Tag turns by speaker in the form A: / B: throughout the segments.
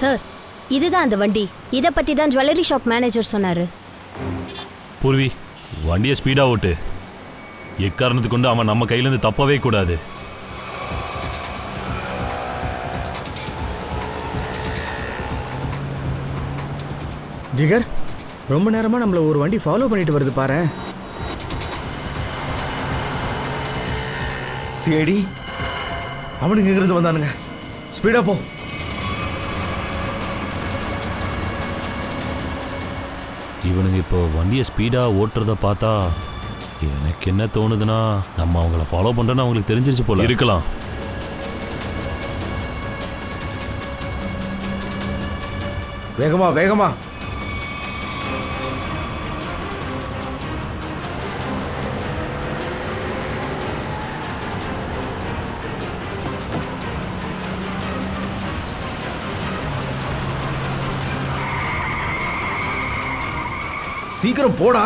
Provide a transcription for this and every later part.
A: Sir, இதுதான் அந்த வண்டி. இதை பற்றி தான் ஜுவல்லரி ஷாப் மேனேஜர் சொன்னார்.
B: பூர்வி, வண்டியை ஸ்பீடாக ஓட்டு. எக்காரணத்துக்கு கொண்டு அவன் நம்ம கையிலேருந்து தப்பவே கூடாது.
C: ஜிகர், ரொம்ப நேரமாக நம்மளை ஒரு வண்டி ஃபாலோ பண்ணிட்டு வருது பாரு.
D: சிஐடி அவனுக்கு எங்கிருந்து வந்தானுங்க? ஸ்பீடா போ.
B: இவனுங்க இப்போ வண்டியை ஸ்பீடாக ஓட்டுறத பார்த்தா எனக்கு என்ன தோணுதுன்னா, நம்ம அவங்கள ஃபாலோ பண்ணுறோன்னு அவங்களுக்கு தெரிஞ்சிருச்சு போல இருக்கலாம்.
D: வேகமா வேகமா. சீக்கிரம் போடா.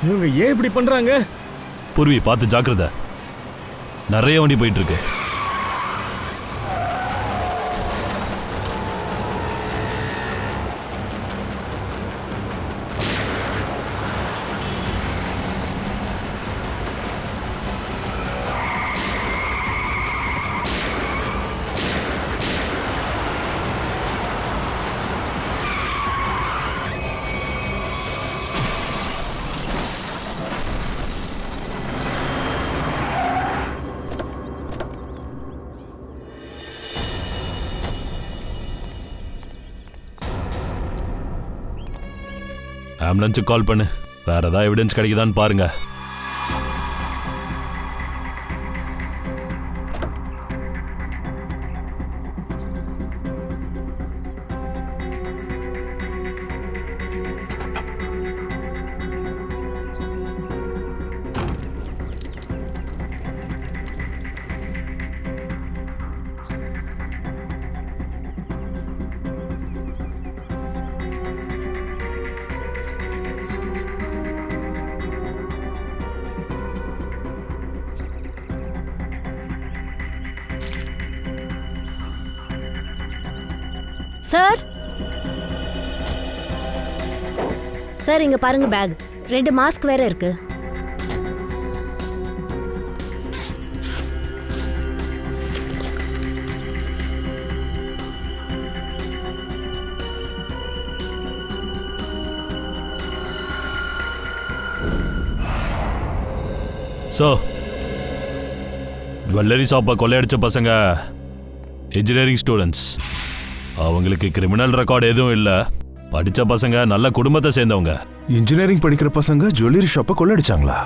C: இவங்க ஏன் இப்படி பண்றாங்க?
B: பூர்வி, பார்த்து ஜாக்கிரதை. நிறைய வண்டி போயிட்டு இருக்கு. ஆம்புலன்ஸுக்கு கால் பண்ணு. வேற ஏதாவது எவிடன்ஸ் கிடைக்குதான்னு பாருங்க.
A: சார், சார் இங்க பாருங்க, பேக் 2 மாஸ்க் வேற இருக்கு.
B: ஸோ, ஜுவல்லரி ஷாப்பை கொள்ளையடிச்ச பசங்க இன்ஜினியரிங் ஸ்டூடெண்ட்ஸ். அவங்களுக்கு கிரிமினல் ரெக்கார்டு எதுவும் இல்லை. படித்த பசங்க நல்ல குடும்பத்தை சேர்ந்தவங்க.
E: இன்ஜினியரிங் படிக்கிற பசங்க ஜுவல்லரி ஷாப்பை கொள்ளடிச்சாங்களா?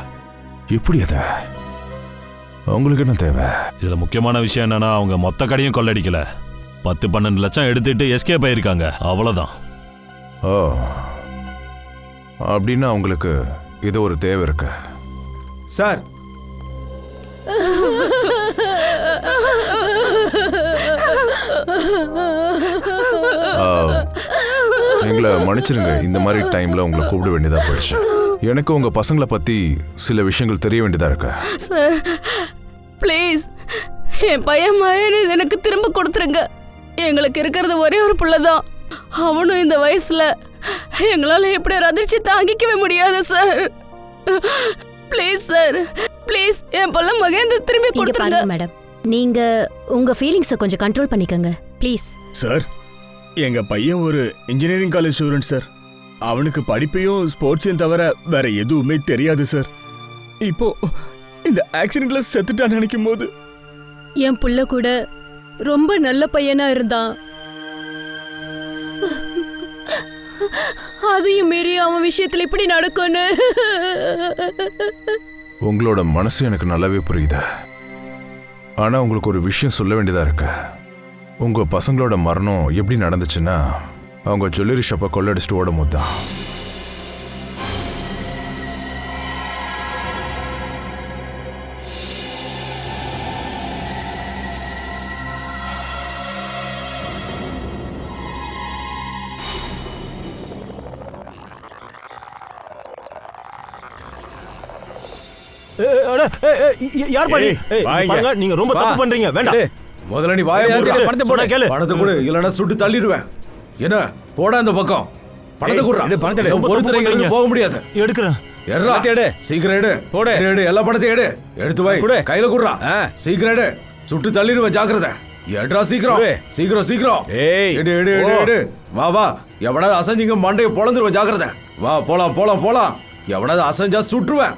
E: எப்படி அத? அவங்களுக்கு என்ன தேவை?
B: இதில் முக்கியமான விஷயம் என்னன்னா, அவங்க மொத்த கடையும் கொள்ளடிக்கல. 10-12 லட்சம் எடுத்துட்டு எஸ்கேப் ஆயிருக்காங்க. அவ்வளோதான்.
E: ஓ, அப்படின்னா அவங்களுக்கு இது ஒரு தேவை இருக்கு.
D: சார்,
E: எங்களை மன்னிச்சிருங்க. இந்த மாதிரி டைம்ல உங்களை கூப்பிட வேண்டியதா போயிடுச்சு. எனக்கு உங்க பசங்களை பத்தி சில விஷயங்கள் தெரிய வேண்டியதா இருக்கு.
F: சார் ப்ளீஸ், என் பையன் மயனை எனக்கு திரும்ப கொடுத்துருங்க. எங்களுக்கு இருக்கிறது ஒரே ஒரு புள்ள தான். அவனும் இந்த வயசுல எங்களால் எப்படி ஒரு அதிர்ச்சி தாங்கிக்கவே முடியாது சார். ப்ளீஸ் சார், ப்ளீஸ் என் புள்ள மகேந்திர திரும்பி கொடுத்துருங்க.
A: மேடம், நீங்க உங்க ஃபீலிங்ஸை கொஞ்சம் கண்ட்ரோல் பண்ணிக்கங்க ப்ளீஸ்.
C: சார், எங்க பையன் ஒரு இன்ஜினியரிங் காலேஜ் ஸ்டூடெண்ட் சார். அவனுக்கு படிப்பையும் ஸ்போர்ட்ஸையும் தவிர வேற எதுவுமே தெரியாது சார். இப்போ இந்த ஆக்சிடென்ட்ல செத்துட்டான்னு நினைக்கும் போது
F: என் புள்ள கூட ரொம்ப நல்ல பையனா இருந்தான். அதையும் மீறி அவன் விஷயத்துல இப்படி நடக்கும்னு
E: உங்களோட மனசு எனக்கு நல்லாவே புரியுது. ஆனா உங்களுக்கு ஒரு விஷயம் சொல்ல வேண்டியதா இருக்கு. உங்க பசங்களோட மரணம் எப்படி நடந்துச்சுன்னா, அவங்க ஜுவல்லரி ஷாப்பை கொள்ளடிச்சிட்டு ஓடும் போது தான்.
G: யார் பாடி? நீங்க ரொம்ப தப்பு பண்றீங்க. வேண்டாம்.
D: முதல்ல நீ வாயை மூடு.
G: பணத்தை போட கேளு.
D: பணத்தை கொடு, இல்லைன்னா சுட்டு தள்ளிடுவேன். என்ன போடா இந்த பக்கம் பணத்தை
C: ஏய்,
D: குடுறா.
C: எடு, பணத்தை எடு.
D: இவன் ஒருத்தர் இங்க இருந்து போக முடியாது.
B: எடுக்கிறேன்.
D: எட்ரா.
C: பணத்தை எடு.
D: சீக்கிரம் எடு.
C: போடு.
D: எடு, எல்லா பணத்தையும் எடு. எடுத்து வை.
C: கொடு.
D: கையில குடுறா.
C: ஆ.
D: சீக்கிரம் எடு. சுட்டு தள்ளிடுவேன், ஜாக்கிரதை. எட்ரா சீக்கிரம்.
C: கொடு.
D: சீக்கிரம் சீக்கிரம்.
C: ஏய்.
D: எடு எடு எடு
C: ஓ.
D: எடு. வா வா. எவனாவது அசைஞ்சிங்க மண்டையை பொளந்துருவேன், ஜாக்கிரதை. வா போலாம் போலாம் போலாம். எவனாவது அசைஞ்சா சுட்டுருவேன்.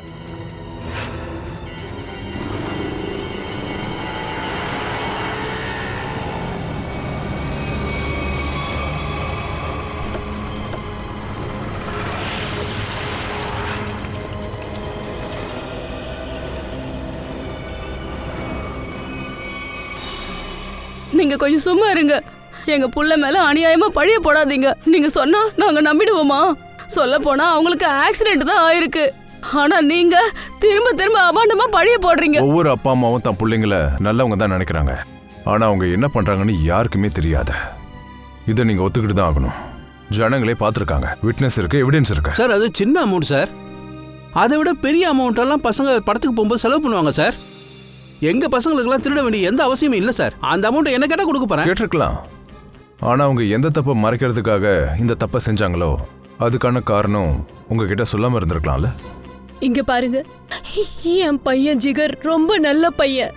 F: நீங்க கொஞ்சம் சும்மா இருங்க. எங்க புள்ள மேல அநியாயமா பழிய போடாதீங்க. நீங்க சொன்னா நாங்க நம்பிடுவோமா? சொல்ல போனா அவங்களுக்கு ஆக்சிடென்ட் தான் ஆயிருக்கு. ஆனா நீங்க திரும்ப திரும்ப அபாண்டமா பழிய போடுறீங்க.
E: ஒவ்வொரு அப்பா அம்மாவும் தன் பிள்ளைங்கள நல்லவங்க தான் நினைக்கிறாங்க. ஆனா அவங்க என்ன பண்றாங்கன்னு யாருக்குமே தெரியாது. இதை நீங்க ஒத்துக்கிட்டு தான் ஆகணும். ஜனங்களே பார்த்துருக்காங்க, விட்னஸ் இருக்கு, எவிடன்ஸ் இருக்கு.
G: சார் அது சின்ன அமௌண்ட் சார். அதை விட பெரிய அமௌண்ட் எல்லாம் பசங்க படத்துக்கு போகும்போது செலவு பண்ணுவாங்க சார். எங்க பசங்களுக்கெல்லாம் திருட வேண்டிய எந்த அவசியமும் இல்லை சார். அந்த அமௌண்ட் என்ன கேட்டா கொடுக்க போறேன்.
E: கேட்டிருக்கலாம். ஆனா அவங்க எந்த தப்பை மறைக்கிறதுக்காக இந்த தப்பை செஞ்சாங்களோ அதுக்கான காரணம் உங்ககிட்ட சொல்லாம இருந்திருக்கலாம்ல.
H: இங்க பாருங்க, என் பையன் ஜிகர் ரொம்ப நல்ல பையன்.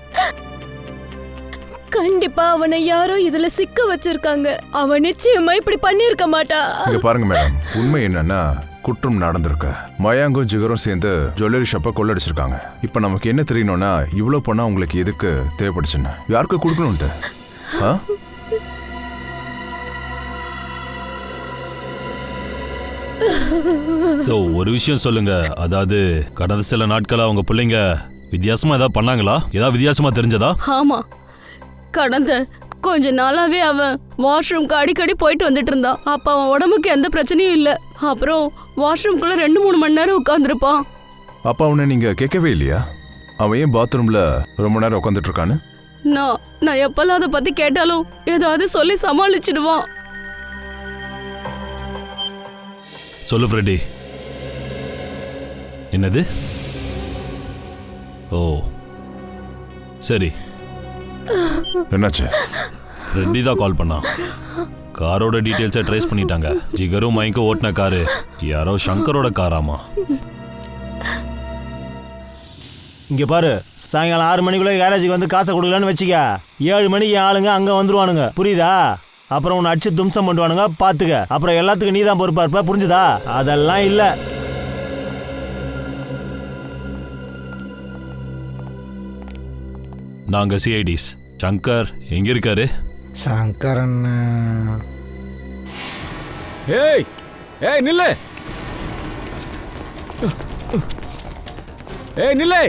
H: கண்டிப்பா அவனை யாரோ இதுல சிக்க வச்சிருக்காங்க. அவன் நிச்சயமா இப்படி பண்ணிருக்க மாட்டா.
E: இங்க பாருங்க மேடம், உண்மை என்னன்னா குற்றம் நடந்திருக்கு. மயாங்கும் ஜிகரும் சேர்ந்து ஜுவல்லரி ஷாப்பை கொள்ளடிச்சிருக்காங்க. இப்ப நமக்கு என்ன தெரியணும்னா இவ்வளவு பணம் உங்களுக்கு எதுக்கு தேவைப்படுச்சுன்னு, யாருக்கு கொடுக்கணும்ட்டு.
B: ஒரு விஷயம் சொல்லுங்க, அதாவது கடந்த சில நாட்களா அவங்க பிள்ளைங்க வித்தியாசமா ஏதாவது பண்ணாங்களா? ஏதாவது வித்தியாசமா தெரிஞ்சதா?
F: ஆமா, கடந்த கொஞ்ச நாளாவே அவன் வாஷ்ரூம்க்கு அடிக்கடி போயிட்டு வந்துட்டு இருந்தான். அப்ப அவன் உடம்புக்கு எந்த பிரச்சனையும் இல்ல. அப்புறம் வாஷ்ரூம்குள்ள 2-3 மணி நேரம் உட்கார்ந்துருப்பான்.
E: அப்ப அவனை நீங்க கேட்கவே இல்லையா? அவன் ஏன் பாத்ரூம்ல ரொம்ப நேரம் உட்காந்துட்டு இருக்கான்னு?
F: நான் எப்பெல்லாம் அதை பத்தி கேட்டாலும் ஏதாவது சொல்லி சமாளிச்சிடுவான்.
B: சொல்லு ஃப்ரெட்டி. என்னது? ஓ சரி.
E: என்னாச்சு?
B: ஃப்ரெட்டி தான் கால் பண்ணா. காரோட டீட்டெயில்ஸை ட்ரேஸ் பண்ணிட்டாங்க. ஜிகரும் மைக்கும் ஓட்டின காரு யாரோ சங்கரோட காராமா.
I: இங்க பாரு, சாயங்காலம் 6 மணிக்குள்ள கேரேஜுக்கு வந்து காசை கொடுக்கலான்னு வச்சுக்க. 7 மணிக்கு ஆளுங்க அங்க வந்துருவானுங்க, புரியுதா? அப்புறம் உன்னை அடிச்சு தும்சம் பண்ணுவானுங்க, பாத்துக்க. அப்புறம் எல்லாத்துக்கும் நீ தான் பொறுப்பா இருப்ப, புரிஞ்சுதா? அதெல்லாம் இல்ல.
B: நாங்க சிஐடிஸ். சங்கர் எங்க இருக்காரு?
J: சங்கர் அண்ணா.
C: ஏய் ஏய் நில்லு. ஏய் நில்லு.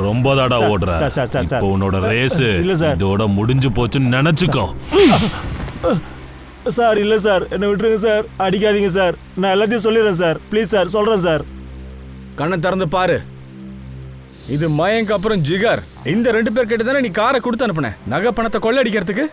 B: ரொம்ப தாடா ஓடுற. இப்போ உன்னோட ரேஸ் இதோட முடிஞ்சு போச்சுன்னு நினைச்சுக்கோ.
I: சார் இல்ல சார், என்ன விட்டுருங்க சார், அடிக்காதீங்க சார். நான் எல்லாத்தையும் சொல்லிடுறேன் சார், ப்ளீஸ் சார், சொல்றேன் சார்.
C: கண்ணை திறந்து பாரு. இது மயங்க் அப்புறம் ஜிகர். இந்த 2 பேர் கிட்ட தானே நீ காரை கொடுத்து அனுப்புன நகை பணத்தை கொள்ளடிக்கிறதுக்கு?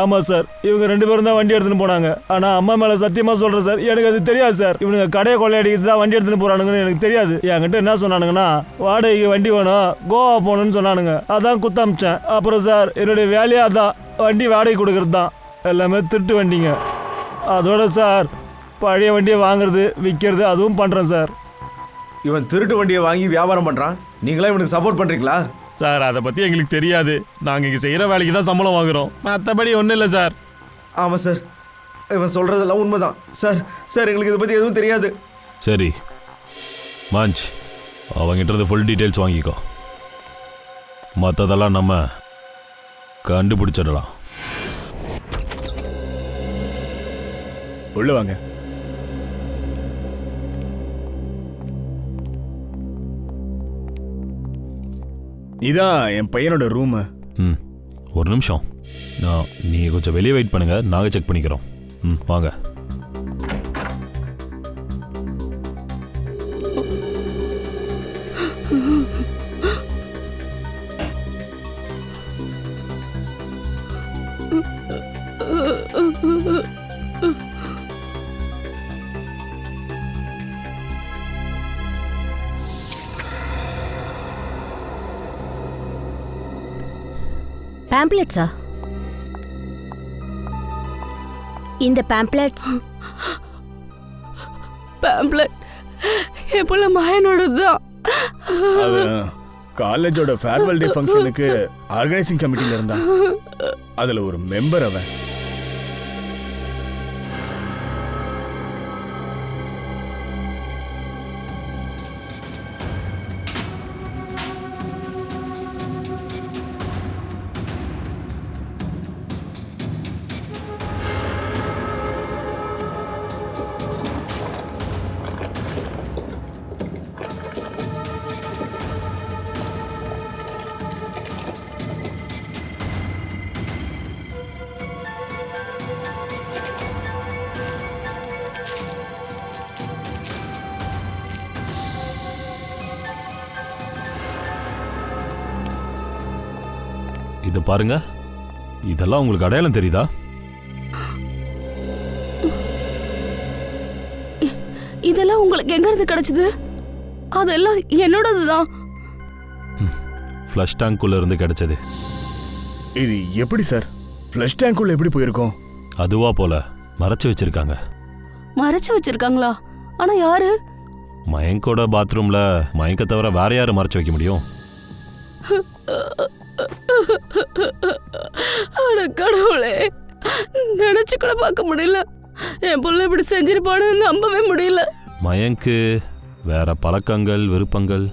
I: ஆமா சார், இவங்க 2 பேரும் தான் வண்டி எடுத்துன்னு போனாங்க. ஆனா அம்மா மேல சத்தியமா சொல்றேன் சார், எனக்கு அது தெரியாது சார். இவனுங்க கடையை கொள்ளையடிக்கிறது தான் வண்டி எடுத்துன்னு போறானுங்கன்னு எனக்கு தெரியாது. என்கிட்ட என்ன சொன்னானுங்கன்னா, வாடகைக்கு வண்டி வேணும், கோவா போகணும்னு சொன்னானுங்க. அதான் குத்தமிச்சேன். அப்புறம் சார் என்னுடைய வேலையா தான் வண்டி வாடகை கொடுக்கறது தான். எல்லாமே திருட்டு வண்டிங்க. அதோட சார் பழைய வண்டியை வாங்குறது விற்கிறது அதுவும் பண்றேன் சார்.
D: இவன் திருட்டு வண்டியை வாங்கி வியாபாரம் பண்றான், நீங்களா இவனுக்கு சப்போர்ட் பண்றீங்களா?
B: சார் அதை பத்தி எங்களுக்கு தெரியாது. நாங்க இங்க செய்யற வேலைக்கு தான் சம்பளம் வாங்குறோம், மற்றபடி ஒன்றும் இல்லை சார்.
D: ஆமா சார், இவன் சொல்றதெல்லாம் உண்மைதான் சார். சார் எங்களுக்கு இதை பத்தி எதுவும் தெரியாது.
B: சரி மஞ்ச், அவங்கிட்ட ஃபுல் டீட்டெயில்ஸ் வாங்கிக்கோ. மற்றதெல்லாம் நம்ம கண்டுபிடிச்சிடலாம்.
C: உள்ள வாங்க. இதான் என் பையனோட ரூம்.
B: ஒரு நிமிஷம், நீங்க கொஞ்சம் வெளியே வெயிட் பண்ணுங்க, நாங்க செக் பண்ணிக்கிறோம். வாங்க.
A: பேம்ப்ளெட்ஸா? இந்த பேம்ப்ளெட்ஸ்
F: பேம்ப்ளெட் என் புள்ள மகனோடது தான்.
C: அது காலேஜோட ஃபேர்வெல் டே ஃபங்க்ஷனுக்கு ஆர்கனைசிங் கமிட்டில இருந்தான். அதுல ஒரு மெம்பர் அவன்.
B: இது பாருங்க, இதெல்லாம் உங்களுக்கு அடையாளம் தெரியுதா?
F: இதெல்லாம் உங்களுக்கு எங்க இருந்து கிடைச்சது? அதெல்லாம் என்னோடதுதான்.
B: ஃப்ளஷ் டேங்க்குள்ள இருந்து கிடைச்சது.
C: இது எப்படி சார் ஃப்ளஷ் டேங்க்குள்ள எப்படி போயிருக்கோம்?
B: அதுவா போல மறைச்சு வச்சிருக்காங்க.
F: மறைச்சு வச்சிருக்காங்களா? ஆனா யாரு?
B: மயங்கோட பாத்ரூம்ல மயங்க தவிர வேற யாரு மறைச்சு வைக்க முடியும்?
F: அட கடவுளே, நினைச்சு கூட பார்க்க முடியல. என் புள்ள இப்படி செஞ்சிருப்பான்னு நம்பவே முடியல.
B: மயங்கு வேற பழக்கங்கள் விருப்பங்கள்?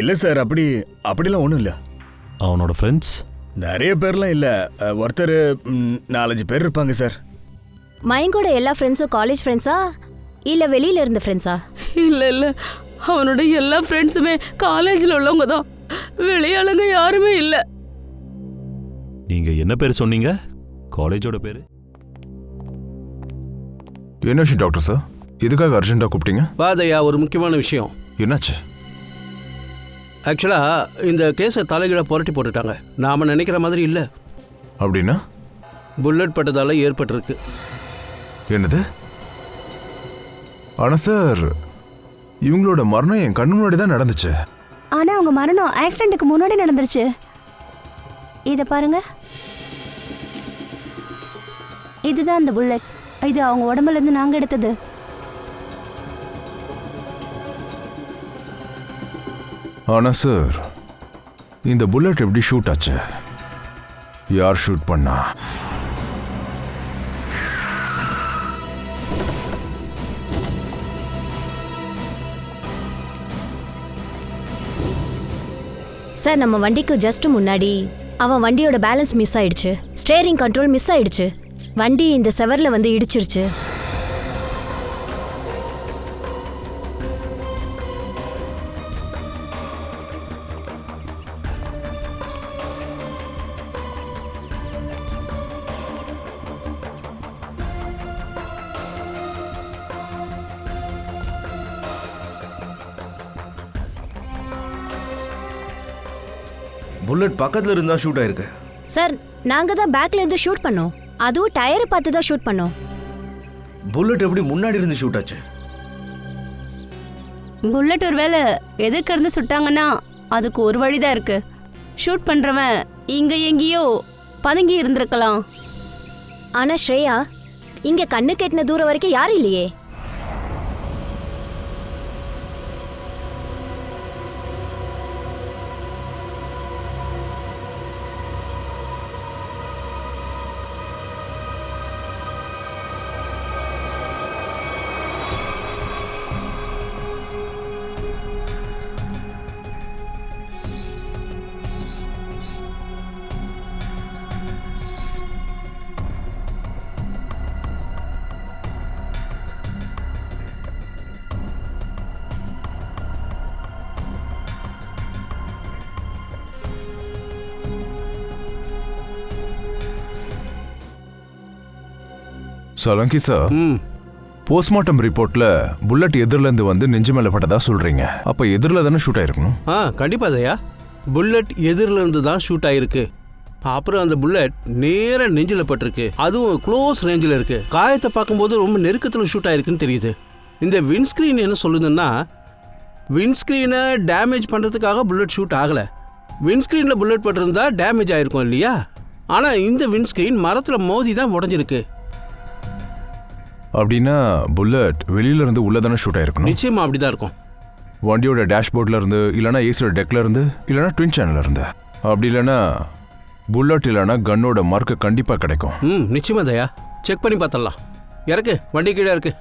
C: இல்ல சார், அப்படிலாம் ஒண்ணும் இல்ல.
B: அவனோட ஃப்ரெண்ட்ஸ்
C: நிறைய பேர்லாம் இல்ல, ஒருத்தர் 4-5 பேர் இருப்பாங்க சார்.
A: மயங்கோட எல்லா ஃப்ரெண்ட்ஸும் காலேஜ் ஃப்ரெண்ட்ஸா இல்ல வெளியில இருந்த ஃப்ரெண்ட்ஸா?
F: இல்ல அவனோட எல்லா ஃப்ரெண்ட்ஸுமே காலேஜ்ல உள்ளவங்க தான். வெளியாளுங்க யாருமே இல்ல.
B: நீங்க என்ன பேர் சொன்னீங்க? காலேஜோட பேரு
E: என்ன விஷயம் டாக்டர் சார்? இதுக்காக அர்ஜென்ட்டா கூப்பிட்டீங்க?
G: பாதையா, ஒரு முக்கியமான விஷயம்.
E: என்னாச்சு?
G: ஆக்சுவலா இந்த கேஸை தலைகீழ புரட்டி போட்டுட்டாங்க. நாம நினைக்கிற மாதிரி இல்ல.
E: அப்படின்னா?
G: புல்லட் பட்டதால ஏற்பட்டிருக்கு.
E: என்னது? ஆனா சார், இவங்களோட மரணம் என் கண்ணு முன்னாடி தான் நடந்துச்சு.
H: ஆனா அவங்க மரணம் ஆக்சிடென்ட்டுக்கு முன்னாடி நடந்துருச்சு. இத பாருங்க, இதுதான் அந்த புல்லட். இது அவங்க உடம்புல இருந்து நாங்க எடுத்தது.
E: ஆனா சார், இந்த புல்லட் எப்படி ஷூட் ஆச்சு? யார் ஷூட் பண்ணா?
A: சார், நம்ம வண்டிக்கு ஜஸ்ட் முன்னாடி அவன் வண்டியோட பேலன்ஸ் மிஸ் ஆயிடுச்சு. ஸ்டேரிங் கண்ட்ரோல் மிஸ் ஆயிடுச்சு. வண்டி இந்த செவர்ல வந்து இடிச்சிருச்சு.
D: புல்லட் பக்கத்துல இருந்தா ஷூட் ஆயிருக்கு.
A: சார், நாங்க தான் பேக்ல இருந்து ஷூட் பண்ணோம். அதுவும் டயரை பார்த்து தான் ஷூட் பண்ணோம்.
D: புல்லட் எப்படி முன்னாடி இருந்து ஷூட் ஆச்சு?
F: புல்லட் ஒருவேளை எதிர்க்க இருந்து சுட்டாங்கன்னா அதுக்கு ஒரு வழிதான் இருக்கு. ஷூட் பண்றவன் இங்க எங்கேயோ பதுங்கி இருந்திருக்கலாம்.
A: ஆனா ஸ்ரேயா, இங்க கண்ணு கெட்டின தூரம் வரைக்கும் யாரும் இல்லையே.
E: சலங்கி சார், போஸ்ட்மார்ட்டம் ரிப்போர்ட்ல புல்லட் எதிரில இருந்து வந்து நெஞ்சு மேல பட்டதா சொல்றீங்க. அப்ப எதிரில தானே ஷூட் ஆயிருக்கணும்?
G: கண்டிப்பா தயா, புல்லட் எதிரில இருந்து தான் ஷூட் ஆயிருக்கு. அப்புறம் அந்த புல்லட் நேரா நெஞ்சில் பட்டிருக்கு, அதுவும் க்ளோஸ் ரேஞ்சில் இருக்கு. காயத்தை பார்க்கும்போது ரொம்ப நெருக்கத்தில் ஷூட் ஆயிருக்குன்னு தெரியுது. இந்த விண்ட்ஸ்க்ரீன் என்ன சொல்லுதுன்னா, விண்ட்ஸ்க்ரீனை டேமேஜ் பண்ணுறதுக்காக புல்லட் ஷூட் ஆகலை. விண்ட்ஸ்க்ரீனில் புல்லட் பட்டிருந்தா டேமேஜ் ஆயிருக்கும் இல்லையா? ஆனால் இந்த விண்ட்ஸ்க்ரீன் மரத்தில் மோதி தான் உடஞ்சிருக்கு.
E: அப்படின்னா புல்லட் வெளியில இருந்து உள்ள தானே ஷூட் ஆயிருக்கணும்.
G: நிச்சயமா அப்படிதான் இருக்கும்.
E: வண்டியோட டேஷ்போர்ட்ல இருந்து, இல்லைனா ஏசியோட டெக்ல இருந்து, இல்லைனா ட்வின் சேனல்ல இருந்து. அப்படி இல்லைன்னா புல்லட் இல்லைனா கன்னோட மார்க்கு கண்டிப்பா கிடைக்கும்.
G: நிச்சயமா தயா, செக் பண்ணி பார்த்தலாம். இறக்கு, வண்டி கீழே இருக்கு.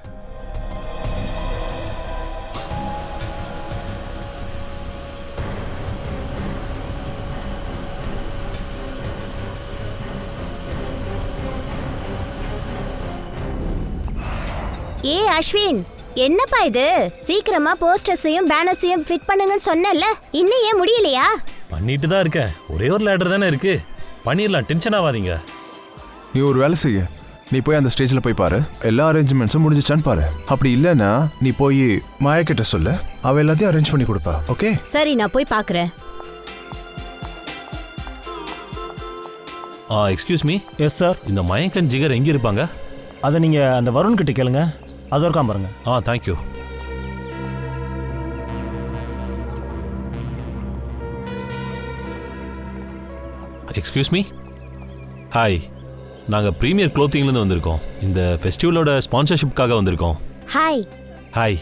A: ஏ அஸ்வின், என்னப்பா இது? சீக்கிரமா போஸ்டர்ஸையும் பேனர்ஸையும் ஃபிட் பண்ணுங்கன்னு சொன்னல, இன்னும் ஏன் முடியலையா?
B: பண்ணிட்டு தான் இருக்கேன். ஒரே ஒரு லேடர் தானே இருக்கு, பண்ணிடலாம். டென்ஷன் ஆகாதீங்க.
E: நீ ஒரு வேலை செய்ய, நீ போய் அந்த ஸ்டேஜில் போய் பாரு, எல்லா அரேஞ்ச்மெண்ட்ஸும் முடிஞ்சிச்சான்னு பாரு. அப்படி இல்லைன்னா நீ போய் மாயா கிட்ட சொல்லு, அவ எல்லாத்தையும் அரேஞ்ச் பண்ணி கொடுப்பா. ஓகே?
A: சரி, நான் போய் பார்க்குறேன்.
B: Excuse me.
I: Yes sir.
B: இந்த மயங்க் அண்ட் ஜிகர் எங்கே இருப்பாங்க?
I: அதை நீங்கள் அந்த வருண் கிட்ட கேளுங்க, அது இருக்காம பாருங்க.
B: தேங்க்யூ. Excuse me. ஹாய், நாங்கள் ப்ரீமியர் க்ளோத்திங்லேருந்து வந்திருக்கோம். இந்த ஃபெஸ்டிவலோட ஸ்பான்சர்ஷிப்காக வந்திருக்கோம்.
A: ஹாய்.
B: ஹாய்.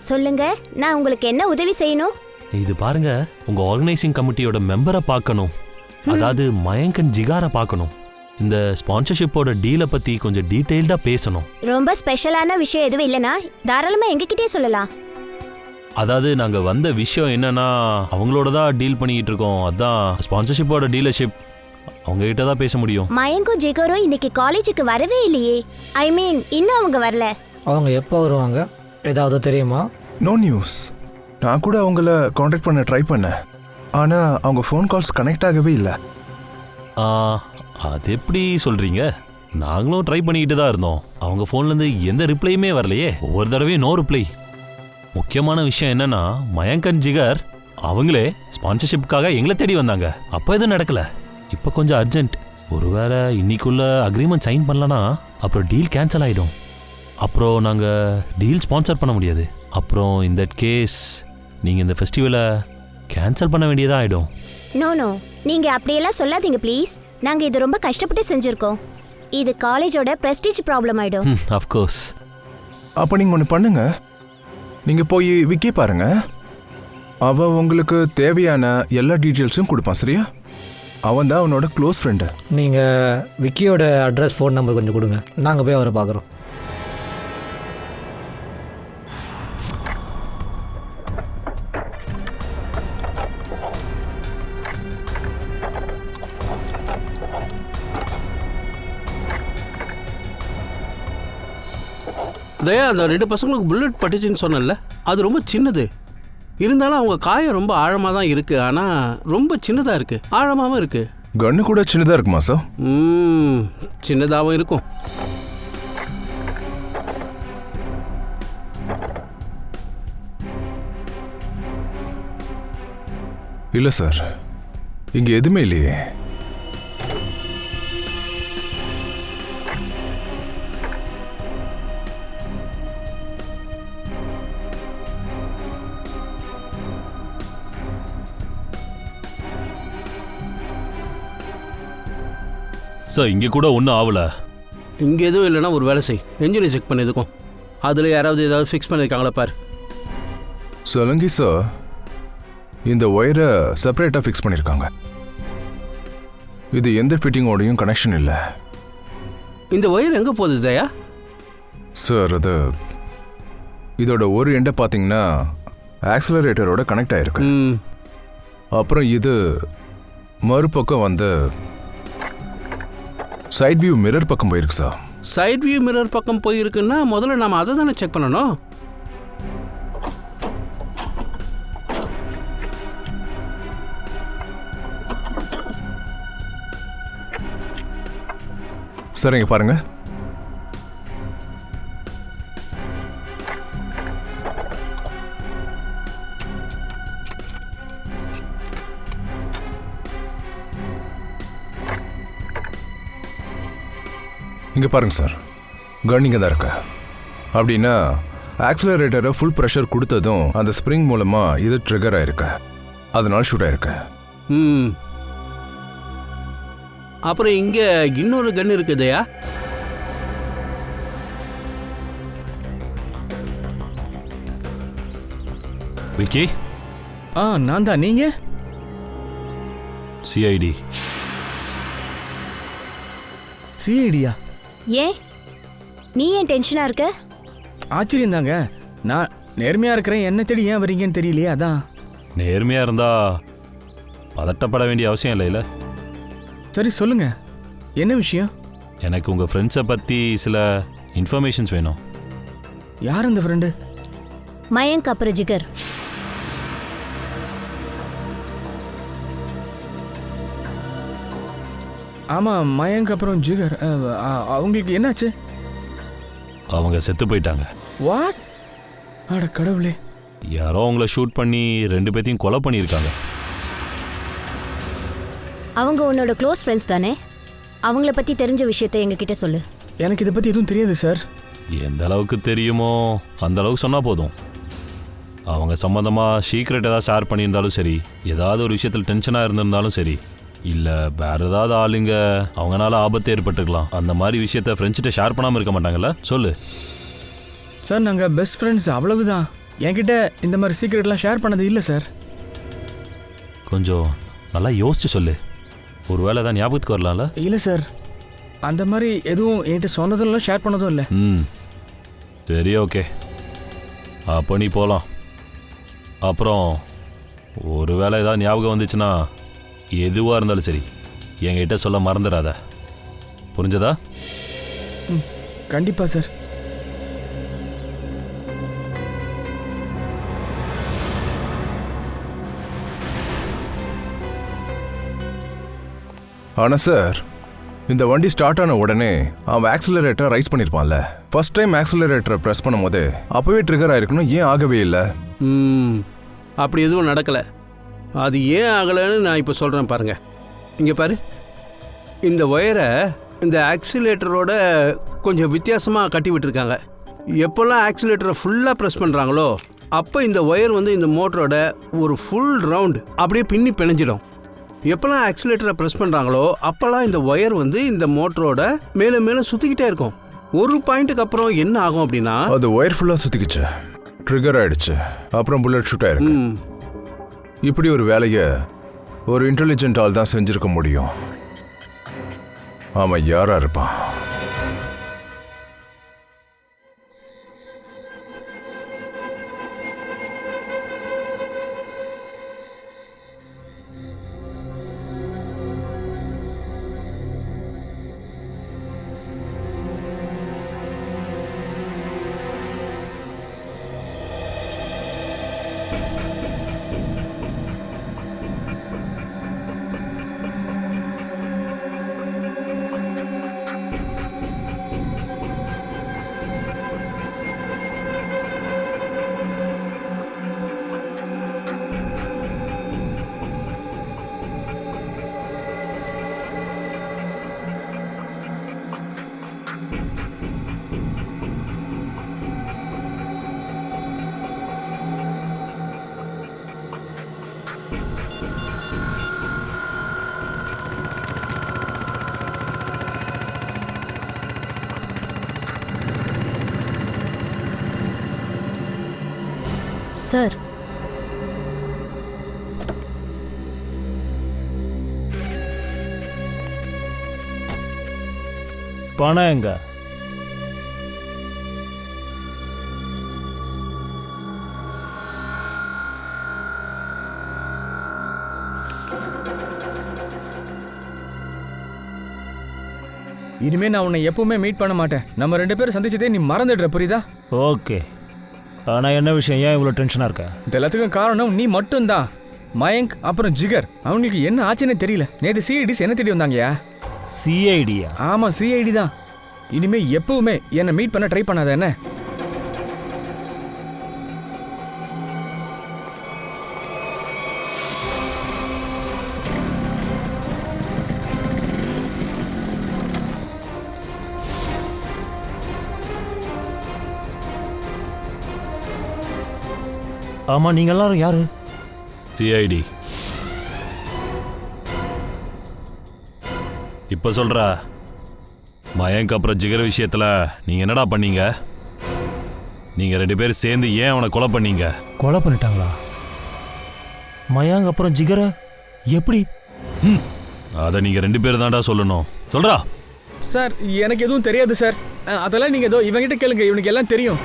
A: சொல்லுங்க, நான் உங்களுக்கு என்ன உதவி செய்யணும்?
B: இது பாருங்க, உங்கள் ஆர்கனைசிங் கமிட்டியோட மெம்பரை பார்க்கணும். அதாவது மயங்க் அண்ட் ஜிகாரை பார்க்கணும். இந்த ஸ்பான்சர்ஷிப்போட டீலை பற்றி கொஞ்சம் டீட்டெயில்டாக பேசணும்.
A: ரொம்ப ஸ்பெஷலான விஷயம் எதுவும் இல்லைனா தாராளமாக எங்ககிட்டே சொல்லலாம்.
B: அதாவது நாங்கள் வந்த விஷயம் என்னன்னா, அவங்களோட தான் டீல் பண்ணிக்கிட்டு இருக்கோம். அதான் ஸ்பான்சர்ஷிப்போட டீலர்ஷிப் அவங்ககிட்ட தான் பேச முடியும்.
A: மயங்கும் ஜிகரும் இன்னைக்கு காலேஜுக்கு வரவே இல்லையே. ஐ மீன், இன்னும் அவங்க வரல.
J: அவங்க எப்போ வருவாங்க, ஏதாவது தெரியுமா?
E: No news. நான் கூட அவங்கள காண்டாக்ட் பண்ண ட்ரை பண்ணேன், ஆனால் அவங்க ஃபோன் கால்ஸ் கனெக்ட் ஆகவே இல்லை.
B: அது எப்படி சொல்கிறீங்க? நாங்களும் ட்ரை பண்ணிக்கிட்டு தான் இருந்தோம். அவங்க ஃபோன்லேருந்து எந்த ரிப்ளையுமே வரலையே. ஒவ்வொரு தடவையும் நோ ரிப்ளை. முக்கியமான விஷயம் என்னன்னா, மயங்க் அண்ட் ஜிகர் அவங்களே ஸ்பான்சர்ஷிப்புக்காக எங்களை தேடி வந்தாங்க. அப்போ எதுவும் நடக்கலை. இப்போ கொஞ்சம் அர்ஜென்ட். ஒருவேளை இன்னைக்குள்ள அக்ரிமெண்ட் சைன் பண்ணலன்னா அப்புறம் டீல் கேன்சல் ஆகிடும். அப்புறம் நாங்கள் டீல் ஸ்பான்சர் பண்ண முடியாது. அப்புறம் இந்த கேஸ் நீங்கள் இந்த ஃபெஸ்டிவலை கேன்சல் பண்ண வேண்டியதாக ஆகிடும்.
A: நோ நோ, நீங்கள் அப்படியெல்லாம் சொல்லாதீங்க ப்ளீஸ். நாங்கள் இது ரொம்ப கஷ்டப்பட்டு செஞ்சுருக்கோம். இது காலேஜோட ப்ரெஸ்டீஜ் ப்ராப்ளம் ஆகிடும்.
B: அஃப்கோர்ஸ்.
E: அப்போ நீங்கள் ஒன்று பண்ணுங்க, நீங்கள் போய் விக்கி பாருங்க. அவன் உங்களுக்கு தேவையான எல்லா டீட்டெயில்ஸும் கொடுப்பான். சரியா? அவன் தான் அவனோட க்ளோஸ் ஃப்ரெண்டு.
J: நீங்கள் விக்கியோட அட்ரஸ், ஃபோன் நம்பர் கொஞ்சம் கொடுங்க, நாங்கள் போய் அவரை பார்க்குறோம்.
G: தயா, அந்த 2 பசங்களுக்கு புல்லட் பட்டுச்சுன்னு சொன்னல, அது ரொம்ப சின்னது. இருந்தாலும் அவங்க காயம் ரொம்ப ஆழமாக தான் இருக்கு. ஆனால் ரொம்ப சின்னதாக இருக்கு, ஆழமாகவும் இருக்கு.
E: கன்னு கூட சின்னதாக இருக்குமா சார்?
G: சின்னதாகவும் இருக்கும்.
E: இல்லை சார், இங்கே எதுவுமே இல்லையே.
B: சார், இங்கே கூட ஒன்றும் ஆகலை.
G: இங்கே எதுவும் இல்லைன்னா ஒரு வேலை செய், என்ஜினை செக் பண்ணதுக்கும் அதில் யாராவது ஏதாவது ஃபிக்ஸ் பண்ணியிருக்காங்களா பாரு.
E: சொல்லுங்க சார், இந்த ஒயரை செப்பரேட்டாக ஃபிக்ஸ் பண்ணியிருக்காங்க. இது எந்த ஃபிட்டிங்கோடையும் கனெக்ஷன் இல்லை.
G: இந்த ஒயர் எங்கே போகுது தயா?
E: சார், அது இதோட ஒரு எண்டை பார்த்தீங்கன்னா ஆக்சிலரேட்டரோட கனெக்ட் ஆகிருக்கு. அப்புறம் இது மறுபக்கம் வந்து சைட் வியூ மிரர் பக்கம் போயிருக்கு சார்.
G: சைட் வியூ மிரர் பக்கம் போயிருக்குன்னா முதல்ல நாம் அதை தானே செக் பண்ணணும்.
E: சரிங்க, பாருங்க. இங்கே பாருங்க சார், கன் இங்கே தான் இருக்கு. அப்படின்னா ஆக்சிலரேட்டரை ஃபுல் ப்ரெஷர் கொடுத்ததும் அந்த ஸ்ப்ரிங் மூலமாக இது ட்ரிகர் ஆயிருக்கு, அதனால ஷூட் ஆயிருக்கு.
G: ம். அப்புறம் இங்கே இன்னொரு கன் இருக்குதையா?
B: விக்கி,
C: நான் தான். நீங்க?
B: சிஐடி.
C: சிஐடியா?
A: ஏன் நீ ஏன் டென்ஷனா இருக்க?
C: ஆச்சரியம் தாங்க. நான் நேர்மையா இருக்கிறேன், என்ன தேடி ஏன் வரீங்கன்னு தெரியலையே, அதான்.
B: நேர்மையாக இருந்தா பதட்டப்பட வேண்டிய அவசியம் இல்லைல்ல.
C: சரி சொல்லுங்க, என்ன விஷயம்?
B: எனக்கு உங்கள் ஃப்ரெண்ட்ஸை பற்றி சில இன்ஃபர்மேஷன்ஸ் வேணும்.
C: யார் அந்த ஃப்ரெண்டு?
A: மயங்க் அப்புறம் ஜிகர்.
C: ஆமாம், மயங்க் அப்புறம் ஜிகர். அவங்களுக்கு என்னாச்சு?
B: அவங்க செத்து போயிட்டாங்க.
C: வாட்? அட கடவுளே.
B: யாரோ அவங்கள ஷூட் பண்ணி 2 பேத்தையும் கொலை பண்ணியிருக்காங்க.
A: அவங்க உன்னோட க்ளோஸ் ஃப்ரெண்ட்ஸ் தானே? அவங்கள பற்றி தெரிஞ்ச விஷயத்தை எங்ககிட்ட சொல்லு.
C: எனக்கு இதை பற்றி எதுவும் தெரியாது சார்.
B: எந்த அளவுக்கு தெரியுமோ அந்த அளவுக்கு சொன்னால் போதும். அவங்க சம்மந்தமாக சீக்ரெட் ஏதாவது ஷேர் பண்ணியிருந்தாலும் சரி, ஏதாவது ஒரு விஷயத்தில் டென்ஷனாக இருந்திருந்தாலும் சரி, இல்லை வேறு ஏதாவது ஆளுங்க அவங்களால ஆபத்து ஏற்பட்டுருக்கலாம், அந்த மாதிரி விஷயத்த ஃப்ரெண்ட்ஸ்கிட்ட ஷேர் பண்ணாமல் இருக்க மாட்டாங்கல்ல? சொல்லு.
C: சார் நாங்கள் பெஸ்ட் ஃப்ரெண்ட்ஸ், அவ்வளவுதான். என்கிட்ட இந்த மாதிரி சீக்ரெட்லாம் ஷேர் பண்ணது இல்லை சார்.
B: கொஞ்சம் நல்லா யோசிச்சு சொல்லு, ஒரு வேளை தான் ஞாபகத்துக்கு வரலாம்ல?
C: இல்லை சார், அந்த மாதிரி எதுவும் என்கிட்ட சொன்னதும் இல்லை, ஷேர் பண்ணதும் இல்லை.
B: சரி, ஓகே. அப்போ நீ போகலாம். அப்புறம் ஒரு வேளை ஏதாவது ஞாபகம் வந்துச்சுன்னா எதுவாக இருந்தாலும் சரி என்கிட்ட சொல்ல மறந்துடாத, புரிஞ்சதா?
C: கண்டிப்பாக சார்.
E: ஆனால் சார், இந்த வண்டி ஸ்டார்ட் ஆன உடனே அவன் ஆக்சிலரேட்டரை ரைஸ் பண்ணியிருப்பான்ல. ஃபர்ஸ்ட் டைம் ஆக்சிலரேட்டரை ப்ரெஸ் பண்ணும் போது அப்போவே ட்ரிகர் ஆயிருக்கணும், ஏன் ஆகவே இல்லை?
G: அப்படி எதுவும் நடக்கலை. அது ஏன் ஆகலைன்னு நான் இப்போ சொல்கிறேன் பாருங்க. இங்கே பாரு, இந்த ஒயரை இந்த ஆக்சிலேட்டரோட கொஞ்சம் வித்தியாசமாக கட்டி விட்டுருக்காங்க. எப்போல்லாம் ஆக்சிலேட்டரை ஃபுல்லாக ப்ரெஸ் பண்ணுறாங்களோ அப்போ இந்த ஒயர் வந்து இந்த மோட்டரோட ஒரு ஃபுல் ரவுண்டு அப்படியே பின்னி பிணைஞ்சிடும். எப்போல்லாம் ஆக்சிலேட்டரை ப்ரெஸ் பண்ணுறாங்களோ அப்போல்லாம் இந்த ஒயர் வந்து இந்த மோட்டரோட மேலே மேலே சுற்றிக்கிட்டே இருக்கும். ஒரு பாயிண்ட்டுக்கு அப்புறம் என்ன ஆகும் அப்படின்னா,
E: அது ஒயர் ஃபுல்லாக சுற்றிக்கிச்சு, ட்ரிகர் ஆயிடுச்சு, அப்புறம் புல்லட் ஷூட் ஆயிருக்கு. இப்படி ஒரு வேலையை ஒரு இன்டெலிஜென்ட் ஆள் தான் செஞ்சிருக்க முடியும். அவன் யாரா இருப்பான்?
A: சார்,
I: பணம் எங்க?
C: இனிமே நான் உன்னை எப்பவுமே மீட் பண்ண மாட்டேன். நம்ம 2 பேரும் சந்திச்சதே நீ மறந்துடுற, புரியுதா?
I: ஓகே, ஆனால் என்ன விஷயம், ஏன் இவ்வளோ டென்ஷனாக இருக்க?
C: இது எல்லாத்துக்கும் காரணம் நீ மட்டும்தான். மயங்க் அப்புறம் ஜிகர், அவங்களுக்கு என்ன ஆச்சுன்னே தெரியல. நேற்று சிஐடிஸ் என்ன தேடி வந்தாங்கயா?
I: சிஐடியா?
C: ஆமாம், சிஐடி தான். இனிமே எப்பவுமே என்னை மீட் பண்ண ட்ரை பண்ணாத என்ன?
I: ஆமாம் நீங்கள் எல்லாரும் யாரு?
B: சிஐடி. இப்போ சொல்கிறா, மயங்க் அப்புறம் ஜிகர் விஷயத்தில் நீங்கள் என்னடா பண்ணீங்க? நீங்கள் 2 பேரும் சேர்ந்து ஏன் அவனை கொலை பண்ணீங்க?
I: கொலை பண்ணிட்டாங்களா? மயாங்க் அப்புறம் ஜிகரை எப்படி?
B: அதை நீங்கள் 2 பேர் தான்டா சொல்லணும். சொல்கிறா.
C: சார் எனக்கு எதுவும் தெரியாது சார். அதெல்லாம் நீங்கள் ஏதோ இவங்கிட்ட கேளுங்க, இவனுக்கு எல்லாம் தெரியும்.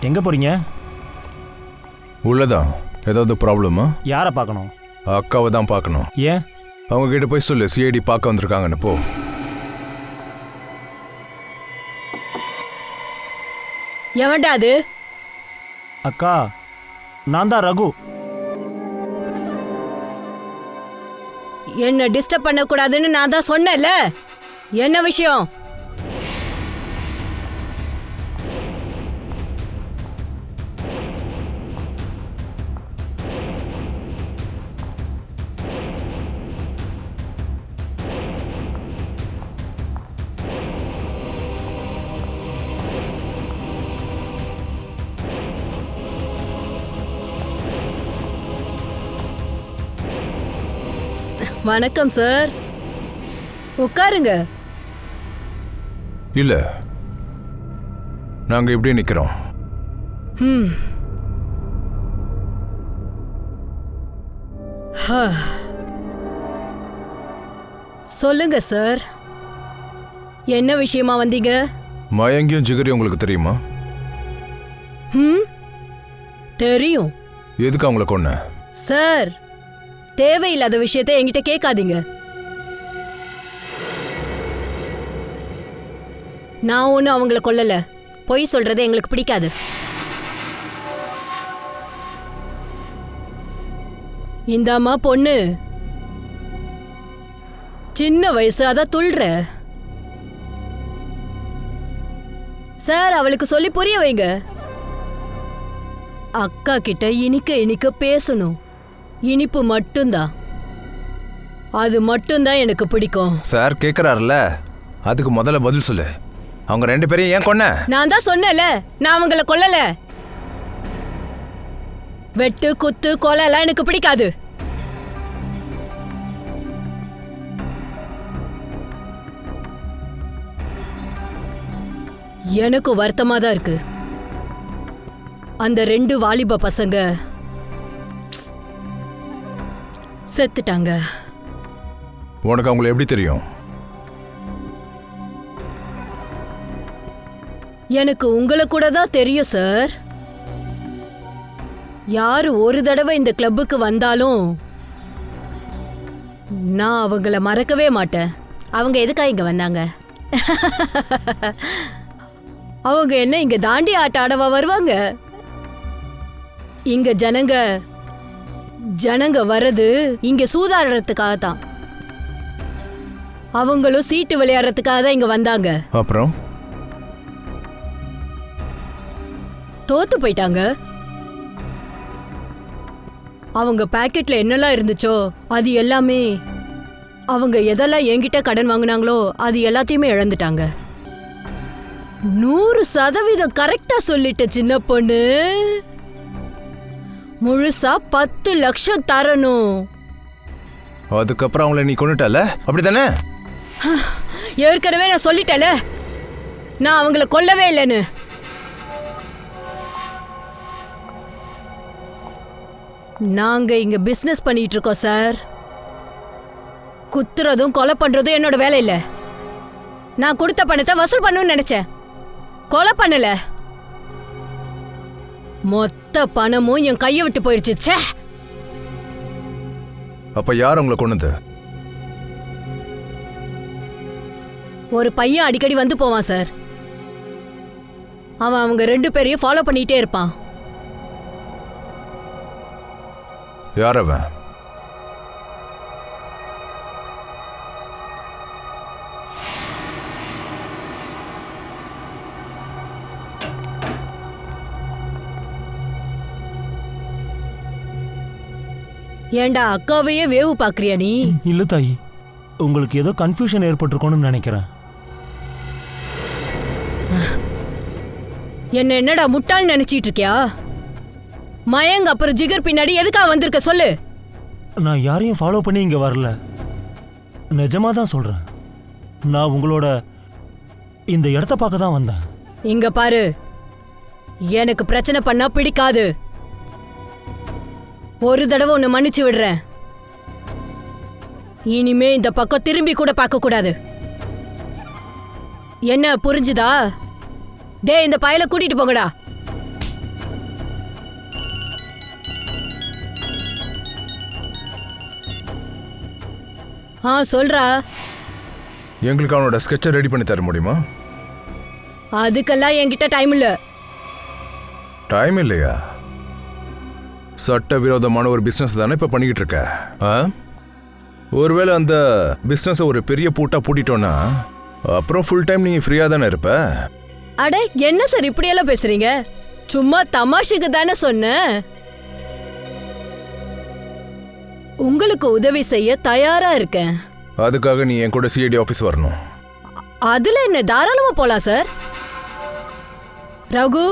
I: எங்கே போகிறீங்க?
E: உள்ளதான். ஏதாவது ப்ராப்ளமா?
I: யாரை பார்க்கணும்?
E: அக்காவை தான் பார்க்கணும்.
I: ஏன்?
E: அவங்க கிட்ட போய் சொல்லு, சிஐடி பார்க்க வந்திருக்காங்கன்னு. போ.
H: எவன்டா அது?
I: அக்கா, நான் தான் ரகு.
H: என்ன டிஸ்டர்ப் பண்ணக்கூடாதுன்னு நான் தான் சொன்னேன்ல. என்ன விஷயம்? வணக்கம் சார், உட்காருங்க.
E: இல்ல, நாங்க இப்படியே நிக்கிறோம்.
H: சொல்லுங்க சார், என்ன விஷயமா வந்தீங்க?
E: மயங்கியும் ஜிகரி உங்களுக்கு தெரியுமா?
H: தெரியும்.
E: எதுக்கு அவங்கள கொன்ன?
H: சார், தேவையில்லாத விஷயத்தை என்கிட்ட கேட்காதீங்க. நான் ஒன்றும் அவங்கள கொல்லல. பொய் சொல்றது எங்களுக்கு பிடிக்காது. இந்த அம்மா பொண்ணு சின்ன வயசு, அதான் துள்ற. சார், அவளுக்கு சொல்லி புரிய வைங்க. அக்கா கிட்ட இனிக்க இனிக்க பேசணும். இனிப்பு மட்டும்தான், அது மட்டும்தான் எனக்கு பிடிக்கும்.
E: சார் கேட்குறாருல, அதுக்கு முதல்ல பதில் சொல்லு. அவங்க 2 பேரையும் ஏன் கொன்ன?
H: நான் தான் சொன்னேன்ல, நான் அவங்கள கொல்லல. வெட்டு குத்து கொலை எல்லாம் எனக்கு பிடிக்காது. எனக்கு வருத்தமா தான் இருக்கு. அந்த 2 வாலிப பசங்க செத்துட்டாங்க.
E: உனக்கு அவங்களை எப்படி தெரியும்?
H: எனக்கு உங்களை கூட தான் தெரியும் சார். யாரு ஒரு தடவை இந்த கிளப்புக்கு வந்தாலும் நான் அவங்கள மறக்கவே மாட்டேன்.
A: அவங்க எதுக்காக இங்கே வந்தாங்க?
H: அவங்க என்ன இங்க தாண்டி ஆட்ட ஆடவா வருவாங்க? இங்க ஜனங்க வர்றது இங்க சூதாடுறதுக்காக தான். அவங்களும் சீட்டு விளையாடுறதுக்காக தான் இங்க வந்தாங்க.
E: அப்புறம்
H: தோத்து போயிட்டாங்க. அவங்க பாக்கெட்ல என்னெல்லாம் இருந்துச்சோ அது எல்லாமே, அவங்க எதெல்லாம் என்கிட்ட கடன் வாங்கினாங்களோ அது எல்லாத்தையுமே இழந்துட்டாங்க. 100% கரெக்டா சொல்லிட்ட சின்ன பொண்ணு. முழுசா 10 லட்சம் தரணும்.
E: அதுக்கப்புறம் அவங்கள நீ கொன்னுட்டல, அப்படித்தானே?
H: ஏற்கனவே நான் சொல்லிட்டேல, நான் அவங்கள கொல்லவே இல்லைன்னு. நாங்க இங்க பிசினஸ் பண்ணிட்டு இருக்கோம் சார். குத்துறதும் கொலை பண்றதும் என்னோட வேலை இல்ல. நான் கொடுத்த பணத்தை வசூல் பண்ணணும்னு நினைச்சேன், கொலை பண்ணல. மொத்த பணமும் என் கையை விட்டு போயிடுச்சு. ச்சே.
E: அப்ப யார் உங்களை கொன்னது?
H: ஒரு பையன் அடிக்கடி வந்து போவான் சார். அவன் அவங்க 2 பேரையும் ஃபாலோ பண்ணிட்டே இருப்பான்.
E: யார் அவன்?
H: ஏண்டா அக்காவையே வேவு பாக்குறியா நீ?
I: இல்லை தாயி, உங்களுக்கு ஏதோ கன்ஃபியூஷன் ஏற்பட்டிருக்கோன்னு நினைக்கிறேன்.
H: என்ன என்னடா முட்டாள் நினைச்சிட்டு இருக்கியா? மயங்க அப்புறம் ஜிகர் பின்னாடி எதுக்கா வந்திருக்க சொல்லு.
I: நான் யாரையும் ஃபாலோ பண்ணி இங்கே வரல, நிஜமாக தான் சொல்கிறேன். நான் உங்களோட இந்த இடத்த பார்க்க தான் வந்தேன்.
H: இங்க பாரு, எனக்கு பிரச்சனை பண்ணா பிடிக்காது. ஒரு தடவை உன்னை மன்னிச்சு விடுறேன். இனிமே இந்த பக்கம் திரும்பி கூட பார்க்க கூடாது. என்ன புரிஞ்சுதா? டேய், இந்த பயலை கூட்டிட்டு போங்கடா. சொல்றா.
E: எங்களுக்கு அவனோட ஸ்கெட்சை ரெடி பண்ணி தர முடியுமா?
H: அதுக்கெல்லாம் என்கிட்ட டைம் இல்ல.
E: டைம் இல்லையா? சட்டவிரோதமான ஒரு பிஸ்னஸ் தானே இப்போ பண்ணிக்கிட்டு இருக்க. ஒருவேளை அந்த பிஸ்னஸை ஒரு பெரிய பூட்டா பூட்டிட்டோன்னா அப்புறம் ஃபுல் டைம் நீங்கள் ஃப்ரீயாக தானே இருப்ப.
H: அட என்ன சார் இப்படியெல்லாம் பேசுறீங்க? சும்மா தமாஷுக்கு தானே சொன்னேன். உங்களுக்கு உதவி செய்ய தயாரா இருக்கேன்.
E: அதுக்காக நீ என் கூட சிஐடி ஆஃபீஸ் வரணும்.
H: அதுல என்ன, தாராளமா போலாம் சார். ரகு,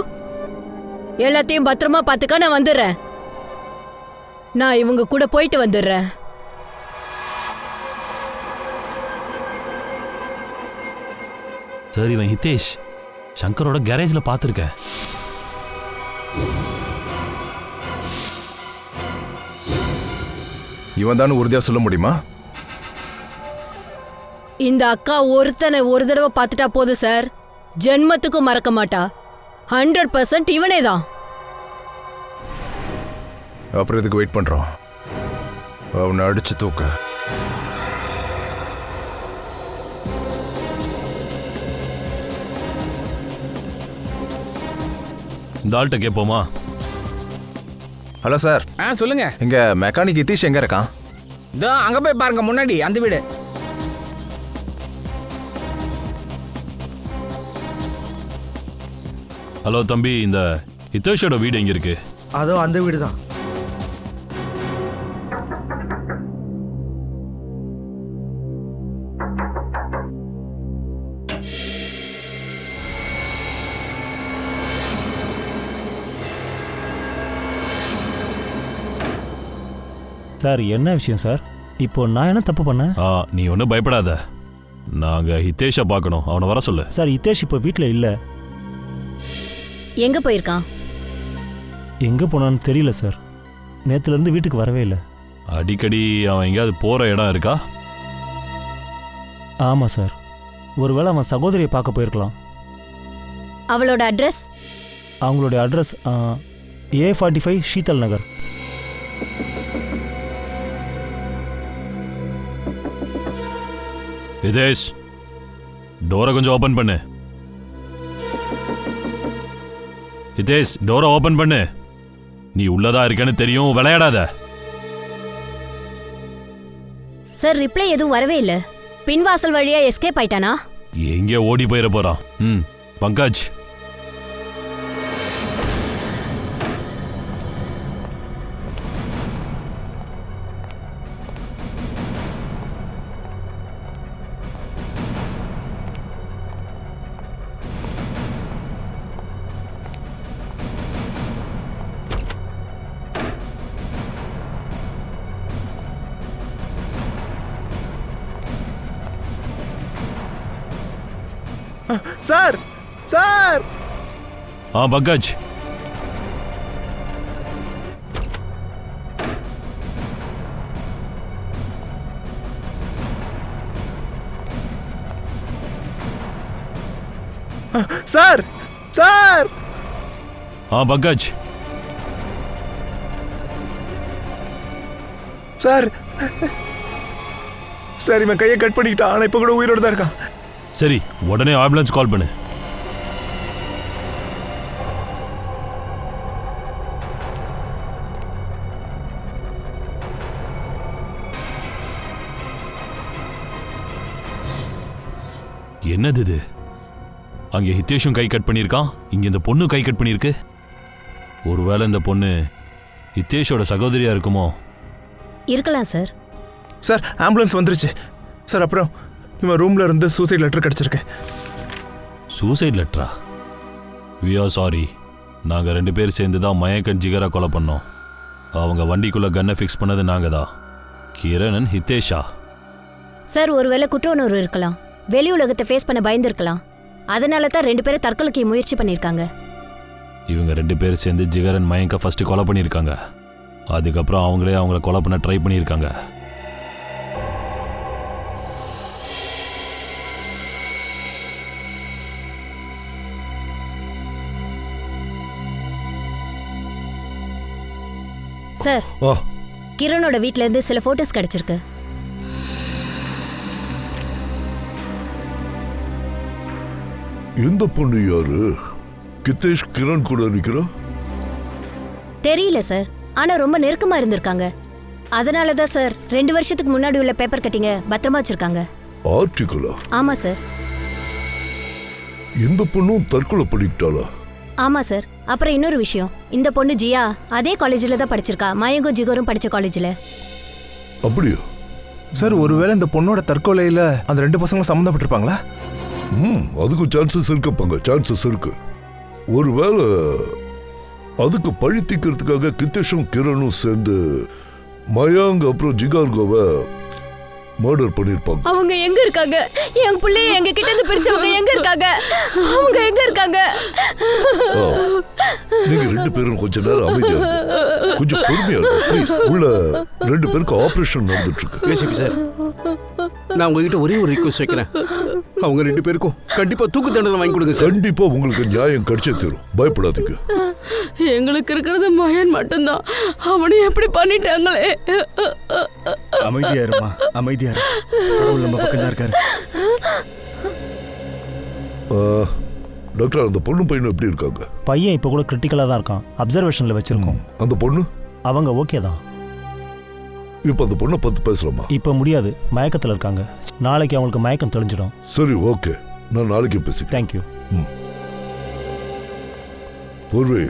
H: எல்லாத்தையும் பத்திரமா பார்த்துக்க, நான் வந்துடுறேன். நான் இவங்க கூட போயிட்டு வந்துடுறேன்.
B: சார், இவன் ஹிதேஷ் சங்கரோட கேரேஜ்ல பார்த்துருக்கேன்.
E: இவன் தான் உறுதியாக சொல்ல முடியுமா?
H: இந்த அக்கா ஒருத்தனை ஒரு தடவை பார்த்துட்டா போதும் சார், ஜென்மத்துக்கும் மறக்க மாட்டா. 100% இவனே தான்.
E: அப்புறம் இதுக்கு வெயிட் பண்றோம். அவனை அடிச்சு தூக்க.
B: இந்த ஆள்கிட்ட கேட்போமா?
E: Hello sir.
C: சொல்லுங்க.
E: இங்க மெக்கானிக் ஹிதேஷ் எங்க இருக்கான்?
C: இதோ அங்க போய் பாருங்க, முன்னாடி அந்த வீடு.
B: ஹலோ தம்பி, இந்த ஹிதேஷோட வீடு எங்க இருக்கு?
D: அதோ அந்த வீடு தான்.
I: சார், என்ன விஷயம் சார்? இப்போ நான் என்ன தப்பு பண்ணேன்?
B: நீ ஒன்றும் பயப்படாத. நாங்கள் ஹிதேஷை பார்க்கணும், அவனை வர சொல்லு.
I: சார், ஹிதேஷ் இப்போ வீட்டில் இல்லை.
A: எங்க போயிருக்கான்?
I: எங்கே போனான்னு தெரியல சார். நேற்றுலேருந்து வீட்டுக்கு வரவே இல்லை.
B: அடிக்கடி அவன் எங்கேயாவது போகிற இடம் இருக்கா?
I: ஆமாம் சார், ஒருவேளை அவன் சகோதரியை பார்க்க போயிருக்கலாம்.
A: அவளோட அட்ரஸ்?
I: அவங்களுடைய அட்ரஸ் A45 ஷீதல் நகர்.
B: ஹிதேஷ், டோரை கொஞ்சம் ஓப்பன் பண்ணு. ஹிதேஷ், டோரை ஓப்பன் பண்ணு. நீ உள்ளதா இருக்கேன்னு தெரியும், விளையாடாத.
A: சார், ரிப்ளை எதுவும் வரவே இல்லை. பின்வாசல் வழியா எஸ்கேப் ஆயிட்டானா?
B: எங்கே ஓடி போயிட போறான்? Pankaj,
E: sir sir.
B: Pankaj,
E: sir sir.
B: Pankaj,
E: sir sir, இவன் கையை கட் பண்ணிக்கிட்டான். ஆனால் இப்போ கூட உயிரோடு தான் இருக்கான்.
B: சரி, உடனே ஆம்புலன்ஸ் கால் பண்ணு. என்னது இது? அங்கே ஹிதேஷும் கை கட் பண்ணியிருக்கான், இங்கே இந்த பொண்ணு கை கட் பண்ணியிருக்கு. ஒருவேளை இந்த பொண்ணு ஹிதேஷோட சகோதரியா இருக்குமோ?
A: இருக்கலாம் சார்.
K: சார் ஆம்புலன்ஸ் வந்துருச்சு சார். அப்புறம் இவன் ரூம்ல இருந்து சூசைட் லெட்டர் கிடைச்சிருக்கு.
B: சூசைட் லெட்டரா? We are sorry. நாங்கள் 2 பேர் சேர்ந்து தான் மயங்க் அண்ட் ஜிகரை கொலை பண்ணோம். அவங்க வண்டிக்குள்ளே கன்னை ஃபிக்ஸ் பண்ணது நாங்கள் தான். கிரண் அண்ட் ஹிதேஷா.
A: சார் ஒருவேளை குற்ற உணர்வு இருக்கலாம். வெளி உலகத்தை ஃபேஸ் பண்ண பயந்துருக்கலாம். அதனால தான் 2 பேரும் தற்கொலைக்கு முயற்சி பண்ணியிருக்காங்க.
B: இவங்க 2 பேர் சேர்ந்து ஜிகர் அண்ட் மயங்கை ஃபஸ்ட்டு கொலை பண்ணியிருக்காங்க. அதுக்கப்புறம் அவங்களே அவங்கள கொலை பண்ண ட்ரை பண்ணியிருக்காங்க.
A: சார் கிரணோட வீட்ல இருந்து சில போட்டோஸ் கிடைச்சிருக்கு.
L: எந்த பொண்ணு யாரு? கிதேஷ் கிரண் கூட நிக்கிறா?
A: தெரியல சார், ஆனா ரொம்ப நெருக்கமா இருந்திருக்காங்க. அதனால தான் சார் 2 வருஷத்துக்கு முன்னாடி உள்ள பேப்பர் கட்டிங்க பத்திரமா வச்சிருக்காங்க.
L: ஆர்டிகலா?
A: ஆமா சார்.
L: எந்த பொண்ணும் தற்கொலை பண்ணிக்கிட்டாளா?
A: ஆமா சார். அப்புறம் இன்னொரு விஷயம், இந்த பொண்ணு ஜியா அதே காலேஜில் தான் படிச்சிருக்கா. மயங்கும் ஜிகரும் படிச்ச காலேஜில்.
L: அப்படியா
K: சார்? ஒருவேளை இந்த பொண்ணோட தற்கொலையில அந்த 2 பசங்களும் சம்மந்தப்பட்டிருப்பாங்களா?
L: அதுக்கும் சான்சஸ் இருக்கப்பங்க, சான்சஸ் இருக்கு. ஒருவேளை அதுக்கு பழி தீக்கிறதுக்காக கிதேஷும் கிரணும் சேர்ந்து மயாங் அப்புறம் ஜிகார்கோவை மர்டர் பண்ணிருப்பாங்க.
H: அவங்க எங்க இருக்காங்க? என் பிள்ளைய எங்க கிட்ட இருந்து பிரிச்சவங்க எங்க இருக்காங்க? அவங்க எங்க இருக்காங்க?
L: நீங்க 2 பேரும் கொஞ்ச நேரம் அமைதியா இருங்க, கொஞ்சம் பொறுமையா இருங்க ப்ளீஸ். உள்ள 2 பேருக்கு ஆபரேஷன் நடந்துட்டு இருக்கு.
G: ஏசிபி சார், நான் உங்ககிட்ட ஒரே ஒரு ரிக்வெஸ்ட் வைக்கிறேன். அவங்க 2 பேருக்கும் கண்டிப்பா தூக்கு தண்டனை வாங்கி கொடுங்க சார்.
L: கண்டிப்பா உங்களுக்கு நியாயம் கிடைச்சே தரும், பயப்படாதீங்க.
F: எங்களுக்கு இருக்கிறது மயன் மட்டும்தான். அவனை எப்படி பண்ணிட்டாங்களே.
C: அமைதியா இருமா, அமைதியா இரு. கடவுள் நம்ம பக்கம் தான் இருக்காரு.
L: டாக்டர், அந்த பொண்ணு பையனும் எப்படி இருக்காங்க?
I: பையன் இப்போ கூட கிரிட்டிக்கலாக தான் இருக்கான். அப்சர்வேஷனில் வச்சிருக்கோம்.
L: அந்த பொண்ணு?
I: அவங்க ஓகே தான்.
L: இப்போ அந்த பொண்ணை பார்த்து பேசலாமா?
I: இப்போ முடியாது, மயக்கத்தில் இருக்காங்க. நாளைக்கு அவங்களுக்கு மயக்கம் தெளிஞ்சிடும்.
L: சரி, ஓகே, நான் நாளைக்கு பேசிக்கிறேன்.
I: தேங்க்யூ.
L: பூர்வி,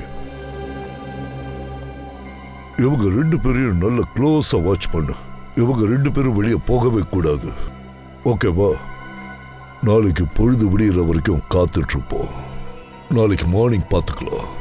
L: இவங்க 2 பேரையும் நல்ல க்ளோஸா வாட்ச் பண்ணு. இவங்க 2 பேரும் வெளியே போகவே கூடாது, ஓகேவா? நாளைக்கு பொழுது விடிகிற வரைக்கும் காத்துட்டு இருப்போம். நாளைக்கு மார்னிங் பார்த்துக்கலாம்.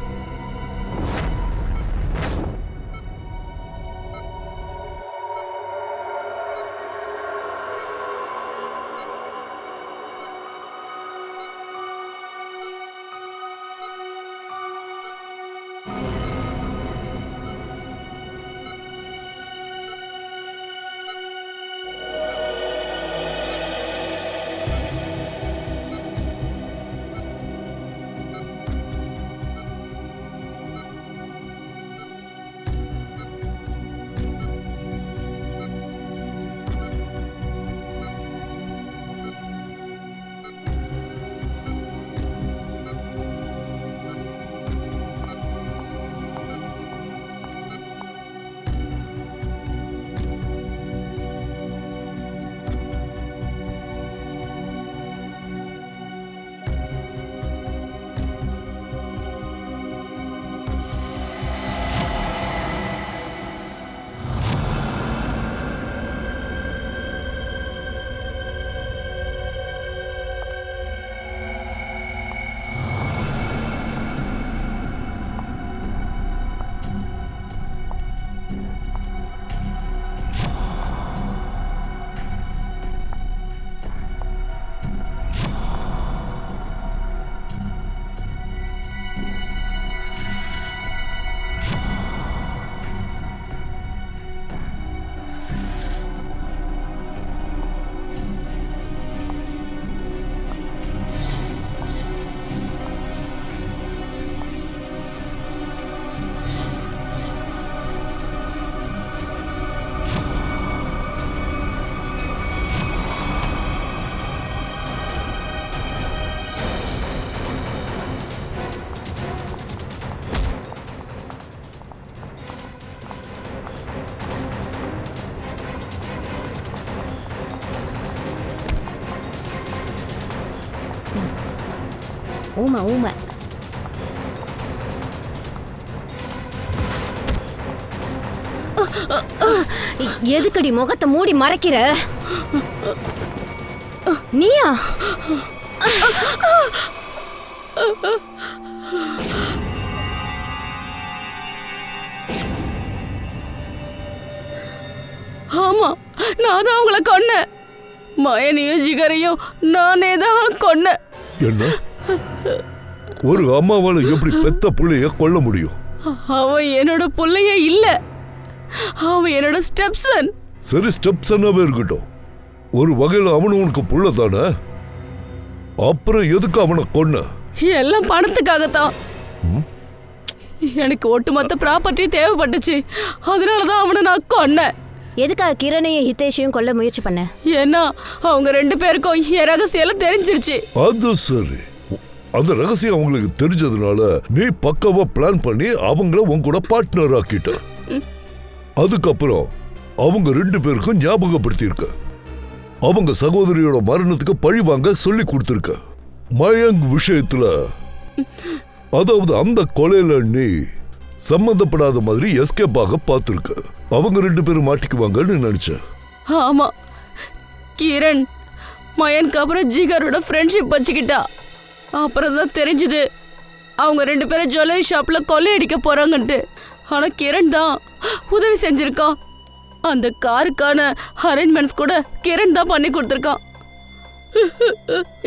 A: ஊமை ஊமை. எதுக்கடி முகத்தை மூடி மறைக்கிற? நீயா?
F: ஆமா, நான் தான் அவங்கள கொன்னேன். மயனையும் ஜிகரையும் நானே தான் கொன்னேன்.
L: என்ன? ஒரு அம்மாவால எப்படி பெத்த புள்ளைய கொல்ல முடியும்?
F: அவன் என்னோட புள்ளையே இல்ல, அவன் என்னோட ஸ்டெப்சன்.
L: சரி, ஸ்டெப்சனாவே இருக்கட்டும். ஒரு வகையில் அவனு உனக்கு புள்ள தானே, அப்புறம் எதுக்கு அவனை கொன்ன?
F: எல்லாம் பணத்துக்காகத்தான். எனக்கு ஒட்டுமொத்த ப்ராப்பர்ட்டி தேவைப்பட்டுச்சு, அதனாலதான் அவனை நான் கொன்னேன்.
A: எதுக்காக கிரணையும் ஹிதேஷையும் கொல்ல முயற்சி பண்ண?
F: ஏன்னா அவங்க 2 பேருக்கும் என் ரகசியம் தெரிஞ்சிருச்சு.
L: அது சரி, அந்த ரகசியம் அவங்களுக்கு தெரிஞ்சதுனால நீ பக்காவா பிளான் பண்ணி அவங்கள உன் கூட பார்ட்னர் ஆக்கிட்ட. அதுக்கப்புறம் அவங்க 2 பேருக்கும் ஞாபகப்படுத்தியிருக்க. அவங்க சகோதரியோட மரணத்துக்கு பழி வாங்க சொல்லி கொடுத்திருக்க. மயங்க் விஷயத்துல, அதாவது அந்த கொலையில நீ சம்பந்தப்படாத மாதிரி எஸ்கேப் ஆக பார்த்திருக்க. அவங்க 2 பேரும் மாட்டிக்குவாங்கன்னு நினைச்ச.
F: ஆமா, கிரண் மயனுக்கு அப்புறம் ஜிகரோட ஃப்ரெண்ட்ஷிப் வச்சுக்கிட்டா. அப்புறம் தான் தெரிஞ்சுது அவங்க 2 பேரும் ஜுவல்லரி ஷாப்ல கொள்ளையடிக்க போறாங்கன்ட்டு. ஆனா கிரண் தான் உதவி செஞ்சிருக்கான். அந்த காருக்கான அரேஞ்ச்மெண்ட்ஸ் கூட கிரண் தான் பண்ணி கொடுத்துருக்கான்.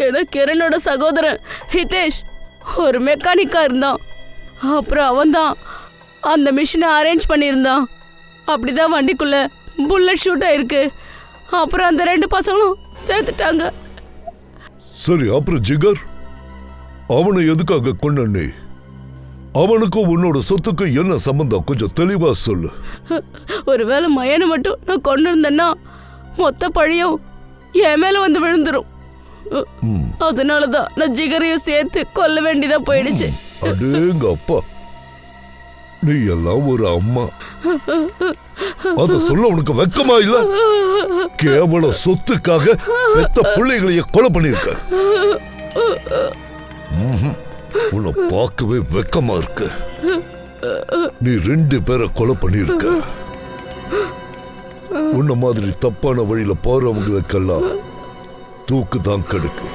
F: ஏன்னா கிரணோட சகோதரன் ஹிதேஷ் ஒரு மெக்கானிக்கா இருந்தான். அப்புறம் அவன் தான் அந்த மிஷினை அரேஞ்ச் பண்ணியிருந்தான். அப்படிதான் வண்டிக்குள்ள புல்லட் ஷூட் ஆயிருக்கு. அப்புறம் அந்த 2 பசங்களும் சேர்த்துட்டாங்க.
L: சரி, அப்புறம் ஜிகர் அவனை எதுக்காக கொன்ன நீ? அவனுக்கும் உன்னோட சொத்துக்கு என்ன சம்பந்தம்? கொஞ்சம் தெளிவா சொல்லு.
F: ஒருவேளை மயனை மட்டும் நான் கொண்டு இருந்தேன்னா மொத்த பழியும் என் மேல வந்து விழுந்துரும். அதனாலதான் நான் ஜிகரையும் சேர்த்து கொல்ல வேண்டியதா போயிடுச்சு.
L: அடேங்க அப்பா, நீ எல்லாம் ஒரு அம்மா. அத சொல்ல உனக்கு வெக்கமா இல்ல? கேவல சொத்துக்காக பெத்த பிள்ளைகளைய கொலை பண்ணிருக்க. உன்னை பார்க்கவே வெக்கமா இருக்கு. நீ 2 பேரை கொலை பண்ணிருக்க. உன்ன மாதிரி தப்பான வழியில போறவங்களுக்கெல்லாம் தூக்கு தான் கிடைக்கும்.